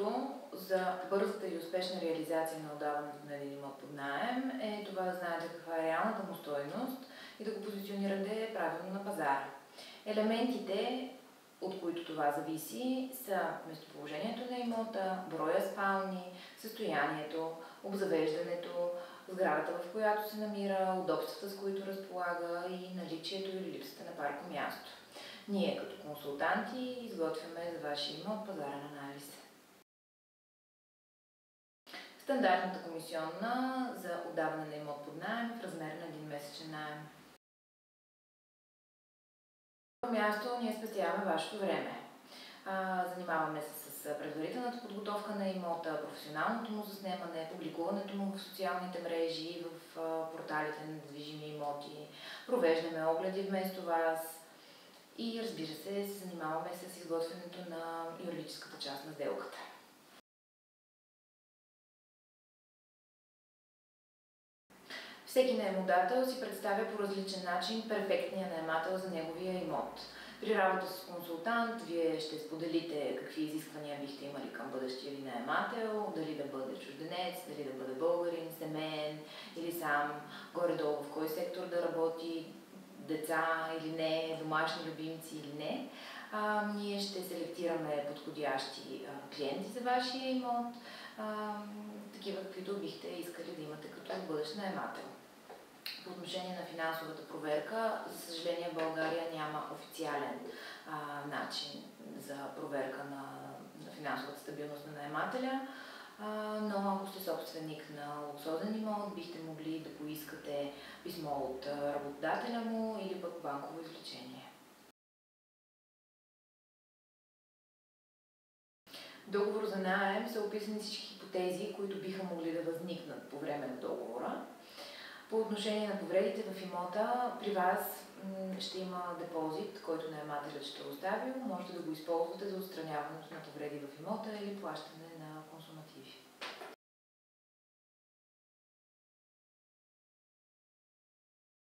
Най-важното за бързата и успешна реализация на отдаването на един имот под наем е това да знаете каква е реалната му стойност и да го позиционирате правилно на пазара. Елементите, от които това зависи, са местоположението на имота, броя спални, състоянието, обзавеждането, сградата, в която се намира, удобствата, с които разполага и наличието или липсата на паркомясто. Ние като консултанти изготвяме за вашия имот пазарен анализ. Стандартната комисионна за отдаване на имот под наем в размер на един месечен наем. На първо място ние спестяваме вашето време. Занимаваме се с предварителната подготовка на имота, професионалното му заснемане, публикуването му в социалните мрежи, в порталите на недвижими имоти, провеждаме огледи вместо вас и разбира се занимаваме с изготвянето на юридическата част на сделката. Всеки наемодател си представя по различен начин перфектния наемател за неговия имот. При работа с консултант вие ще споделите какви изисквания бихте имали към бъдещия ви наемател, дали да бъде чужденец, дали да бъде българин, семейен или сам, горе-долу в кой сектор да работи, деца или не, домашни любимци или не. Ние ще селектираме подходящи клиенти за вашия имот, такива, каквито бихте искали да имате като бъдещ наемател. По отношение на финансовата проверка, за съжаление в България няма официален начин за проверка на финансовата стабилност на наемателя, но ако сте собственик на луксозен имот, бихте могли да поискате писмо от работодателя му или пък банково извлечение. В договор за наем са описани всички хипотези, които биха могли да възникнат по време на договора. По отношение на повредите в имота, при вас ще има депозит, който наемателят ще остави. Можете да го използвате за отстраняването на повреди в имота или плащане на